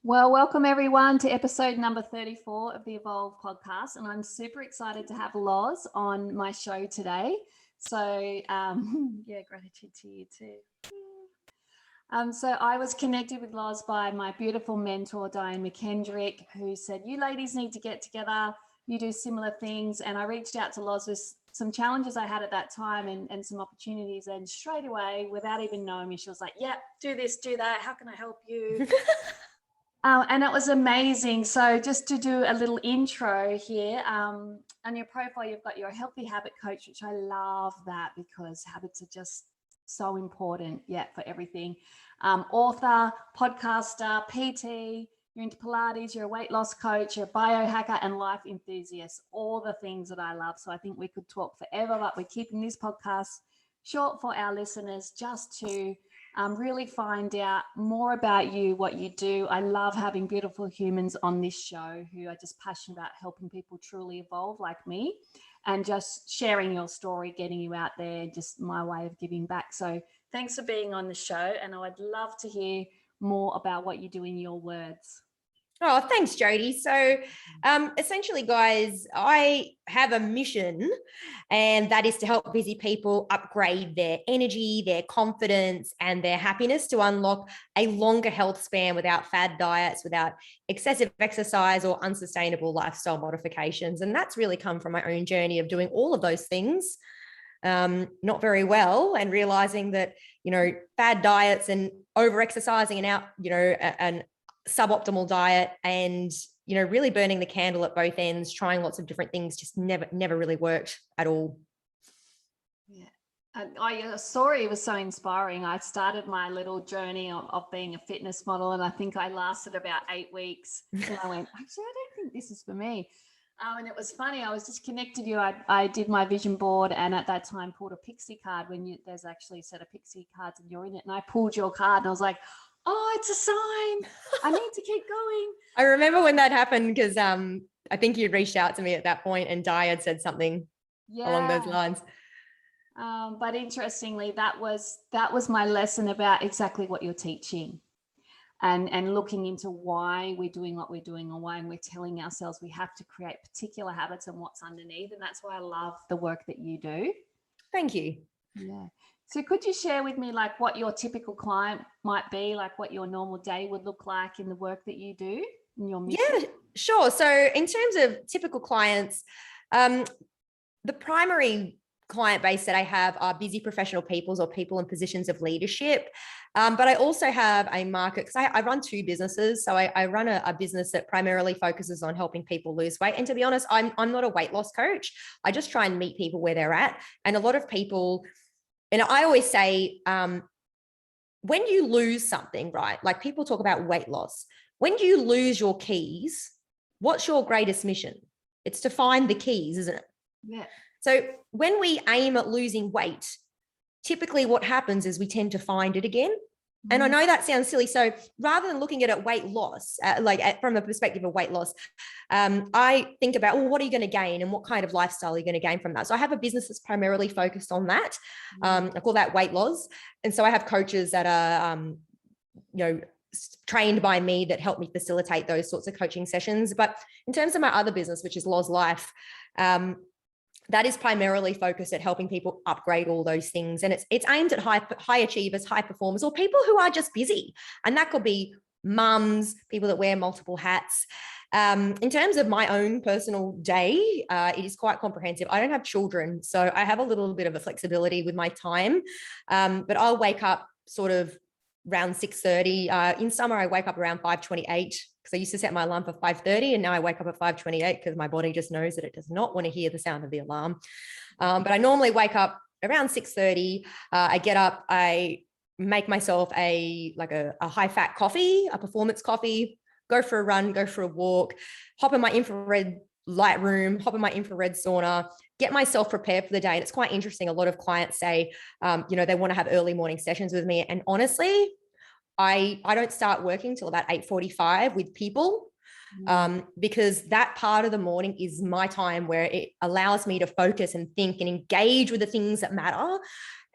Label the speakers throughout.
Speaker 1: Well, welcome everyone to episode number 34 of the Evolve podcast. And I'm super excited to have Loz on my show today. So, yeah, gratitude to you too. So I was connected with Loz by my beautiful mentor, Diane McKendrick, who said, you ladies need to get together. You do similar things. And I reached out to Loz with some challenges I had at that time and some opportunities. And straight away, without even knowing me, she was like, yeah, do this, do that. How can I help you? And it was amazing. So just to do a little intro here, on your profile, you've got your healthy habit coach, which I love that because habits are just so important, for everything. Author, podcaster, PT, you're into Pilates, you're a weight loss coach, you're a biohacker and life enthusiast, all the things that I love. So I think we could talk forever, but we're keeping this podcast short for our listeners just to really find out more about you, what you do. I love having beautiful humans on this show who are just passionate about helping people truly evolve like me and just sharing your story, getting you out there, just my way of giving back. So thanks for being on the show. And I'd love to hear more about what you do in your words.
Speaker 2: Oh, thanks, Jody. So essentially, guys, I have a mission, and that is to help busy people upgrade their energy, their confidence, and their happiness to unlock a longer health span without fad diets, without excessive exercise or unsustainable lifestyle modifications. And that's really come from my own journey of doing all of those things not very well, and realizing that, fad diets and over-exercising and suboptimal diet and really burning the candle at both ends, trying lots of different things, just never really worked at all.
Speaker 1: Your story was so inspiring. I started my little journey of being a fitness model, and I think I lasted about 8 weeks. And I went, actually, I don't think this is for me. And it was funny. I was just connected to you. I did my vision board, and at that time pulled a pixie card when there's actually a set of pixie cards and you're in it. And I pulled your card and I was like, oh, it's a sign. I need to keep going.
Speaker 2: I remember when that happened because I think you'd reached out to me at that point and Di had said something along those lines.
Speaker 1: But interestingly, that was my lesson about exactly what you're teaching and looking into why we're doing what we're doing and why we're telling ourselves we have to create particular habits and what's underneath. And that's why I love the work that you do.
Speaker 2: Thank you.
Speaker 1: Yeah. So could you share with me like what your typical client might be, like what your normal day would look like in the work that you do in your mission?
Speaker 2: Yeah, sure. So in terms of typical clients, the primary client base that I have are busy professional peoples or people in positions of leadership. But I also have a market because I run two businesses. So I run a business that primarily focuses on helping people lose weight. And to be honest, I'm not a weight loss coach. I just try and meet people where they're at. And a lot of people, and I always say, when you lose something, right? Like people talk about weight loss. When you lose your keys, what's your greatest mission? It's to find the keys, isn't it?
Speaker 1: Yeah.
Speaker 2: So when we aim at losing weight, typically what happens is we tend to find it again. And I know that sounds silly. So rather than looking at it weight loss, from the perspective of weight loss, I think about, well, what are you going to gain and what kind of lifestyle are you going to gain from that? So I have a business that's primarily focused on that. I call that weight loss. And so I have coaches that are, trained by me that help me facilitate those sorts of coaching sessions. But in terms of my other business, which is Loz Life, that is primarily focused at helping people upgrade all those things. And it's aimed at high achievers, high performers, or people who are just busy. And that could be mums, people that wear multiple hats. In terms of my own personal day, it is quite comprehensive. I don't have children, so I have a little bit of a flexibility with my time. But I'll wake up sort of around 6:30. In summer, I wake up around 5:28 because I used to set my alarm for 5:30, and now I wake up at 5:28 because my body just knows that it does not want to hear the sound of the alarm. But I normally wake up around 6:30. I get up, I make myself a high-fat coffee, a performance coffee, go for a run, go for a walk, hop in my infrared light room, hop in my infrared sauna, get myself prepared for the day. And it's quite interesting. A lot of clients say, they want to have early morning sessions with me. And honestly, I don't start working till about 8:45 with people because that part of the morning is my time where it allows me to focus and think and engage with the things that matter.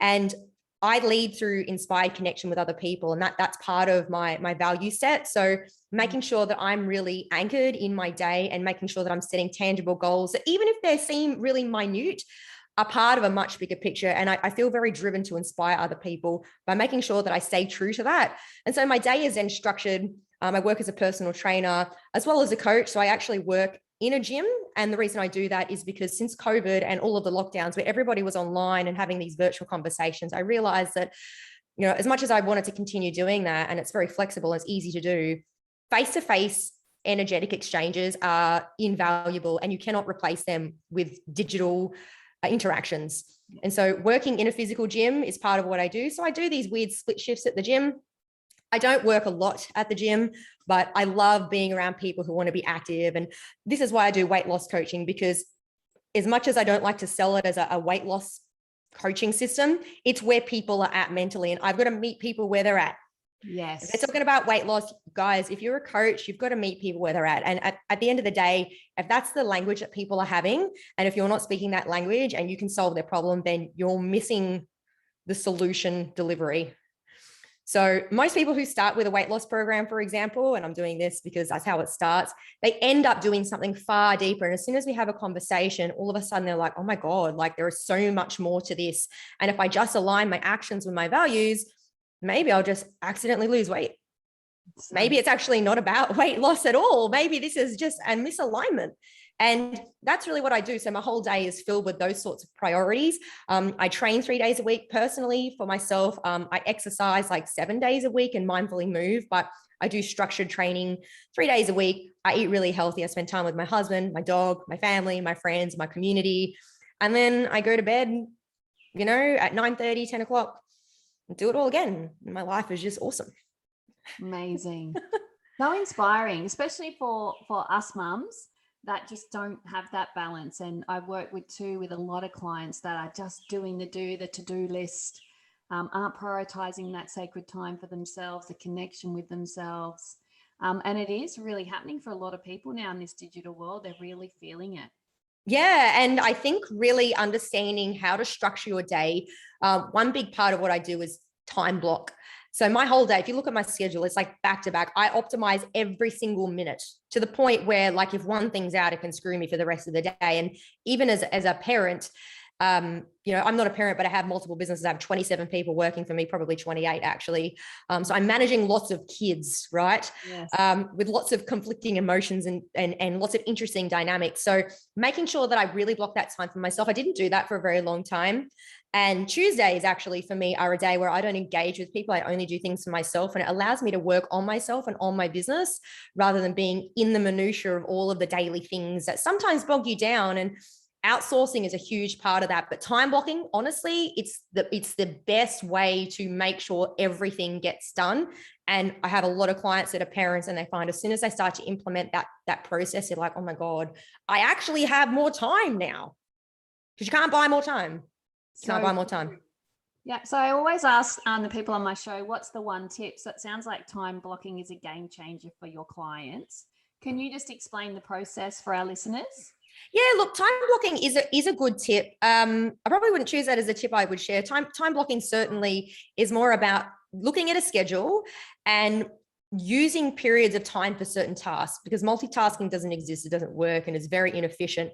Speaker 2: And I lead through inspired connection with other people, and that's part of my value set. So making sure that I'm really anchored in my day and making sure that I'm setting tangible goals that, even if they seem really minute, are part of a much bigger picture. And I feel very driven to inspire other people by making sure that I stay true to that. And so my day is then structured. I work as a personal trainer as well as a coach. So I actually work in a gym. And the reason I do that is because since COVID and all of the lockdowns where everybody was online and having these virtual conversations, I realized that, as much as I wanted to continue doing that, and it's very flexible, it's easy to do, face-to-face energetic exchanges are invaluable, and you cannot replace them with digital interactions. And so working in a physical gym is part of what I do. So I do these weird split shifts at the gym. I don't work a lot at the gym, but I love being around people who want to be active. And this is why I do weight loss coaching, because as much as I don't like to sell it as a weight loss coaching system, it's where people are at mentally. And I've got to meet people where they're at.
Speaker 1: Yes.
Speaker 2: If they're talking about weight loss, guys, if you're a coach, you've got to meet people where they're at. And at the end of the day, if that's the language that people are having, and if you're not speaking that language and you can solve their problem, then you're missing the solution delivery. So most people who start with a weight loss program, for example, and I'm doing this because that's how it starts, they end up doing something far deeper. And as soon as we have a conversation, all of a sudden they're like, oh my God, like there is so much more to this. And if I just align my actions with my values, maybe I'll just accidentally lose weight. Maybe it's actually not about weight loss at all. Maybe this is just a misalignment. And that's really what I do. So my whole day is filled with those sorts of priorities. I train 3 days a week personally for myself. I exercise like 7 days a week and mindfully move, but I do structured training 3 days a week. I eat really healthy. I spend time with my husband, my dog, my family, my friends, my community. And then I go to bed, at 9:30, 10 o'clock, and do it all again. My life is just awesome.
Speaker 1: Amazing. So inspiring, especially for us mums that just don't have that balance. And I've worked with a lot of clients that are just doing the to-do list, aren't prioritizing that sacred time for themselves, the connection with themselves. And it is really happening for a lot of people now in this digital world. They're really feeling it.
Speaker 2: Yeah. And I think really understanding how to structure your day. One big part of what I do is time block. So my whole day, if you look at my schedule, it's like back to back. I optimize every single minute to the point where, like, if one thing's out, it can screw me for the rest of the day. And even as a parent, I'm not a parent, but I have multiple businesses. I have 27 people working for me, probably 28 actually. So I'm managing lots of kids, right?
Speaker 1: Yes.
Speaker 2: With lots of conflicting emotions and lots of interesting dynamics. So making sure that I really block that time for myself. I didn't do that for a very long time. And Tuesdays actually for me are a day where I don't engage with people. I only do things for myself, and it allows me to work on myself and on my business rather than being in the minutiae of all of the daily things that sometimes bog you down. And outsourcing is a huge part of that. But time blocking, honestly, it's the best way to make sure everything gets done. And I have a lot of clients that are parents, and they find as soon as they start to implement that process, they're like, oh my God, I actually have more time now. Because you can't buy more time. Can't buy more time.
Speaker 1: Yeah. So I always ask the people on my show, what's the one tip? So it sounds like time blocking is a game changer for your clients. Can you just explain the process for our listeners?
Speaker 2: Yeah, look, time blocking is a good tip. I probably wouldn't choose that as a tip I would share. Time blocking certainly is more about looking at a schedule and using periods of time for certain tasks, because multitasking doesn't exist. It doesn't work, and it's very inefficient.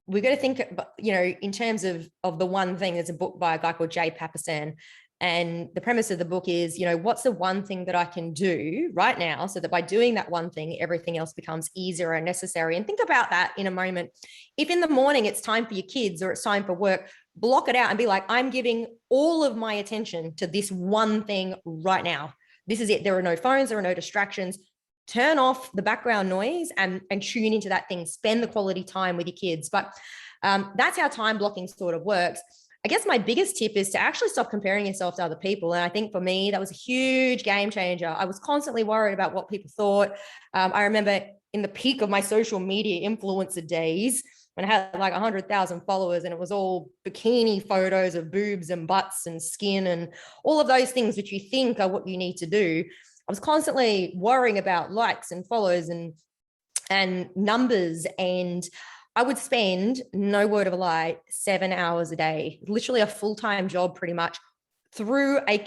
Speaker 2: We've got to think, in terms of the one thing. There's a book by a guy called Jay Papasan. And the premise of the book is, what's the one thing that I can do right now so that by doing that one thing, everything else becomes easier and necessary. And think about that in a moment. If in the morning it's time for your kids or it's time for work, block it out and be like, I'm giving all of my attention to this one thing right now. This is it. There are no phones, there are no distractions. Turn off the background noise and tune into that thing. Spend the quality time with your kids. But that's how time blocking sort of works. I guess my biggest tip is to actually stop comparing yourself to other people. And I think for me, that was a huge game changer. I was constantly worried about what people thought. I remember in the peak of my social media influencer days, when I had like 100,000 followers, and it was all bikini photos of boobs and butts and skin and all of those things which you think are what you need to do. I was constantly worrying about likes and follows and numbers, and I would spend, no word of a lie, 7 hours a day, literally a full-time job pretty much, through a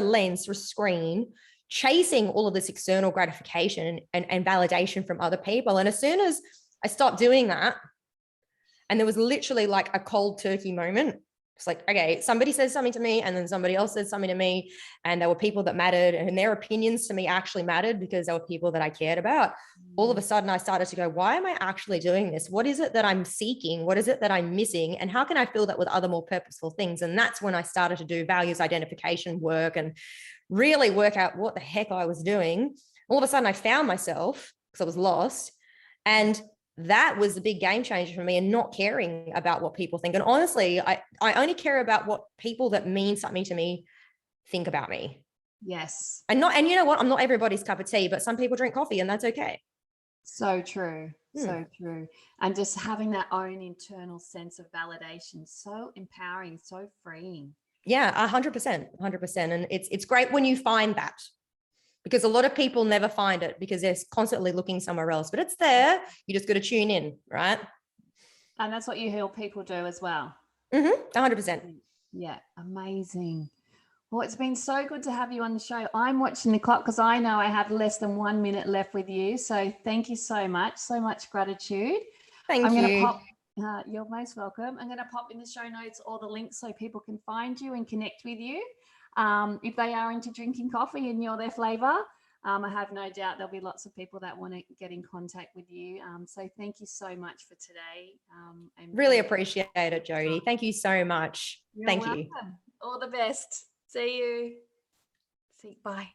Speaker 2: lens, through a screen, chasing all of this external gratification and validation from other people. And as soon as I stopped doing that, and there was literally like a cold turkey moment. It's like, okay, somebody says something to me and then somebody else says something to me. And there were people that mattered and their opinions to me actually mattered because there were people that I cared about. All of a sudden I started to go, why am I actually doing this? What is it that I'm seeking? What is it that I'm missing? And how can I fill that with other more purposeful things? And that's when I started to do values identification work and really work out what the heck I was doing. All of a sudden I found myself because I was lost. And that was the big game changer for me, and not caring about what people think. And honestly, I only care about what people that mean something to me think about me.
Speaker 1: Yes.
Speaker 2: And you know what? I'm not everybody's cup of tea, but some people drink coffee and that's okay.
Speaker 1: So true. So true. And just having that own internal sense of validation, so empowering, so freeing.
Speaker 2: Yeah, 100%. And it's great when you find that, because a lot of people never find it because they're constantly looking somewhere else, but it's there. You just got to tune in, right?
Speaker 1: And that's what you help people do as well.
Speaker 2: 100%.
Speaker 1: Yeah, amazing. Well, it's been so good to have you on the show. I'm watching the clock because I know I have less than 1 minute left with you. So thank you so much gratitude.
Speaker 2: Thank you.
Speaker 1: You're most welcome. I'm going to pop in the show notes all the links so people can find you and connect with you. If they are into drinking coffee and you're their flavor, I have no doubt there'll be lots of people that want to get in contact with you. So thank you so much for today.
Speaker 2: And really appreciate it, Jody. Thank you so much. Thank you.
Speaker 1: All the best. See you. Bye.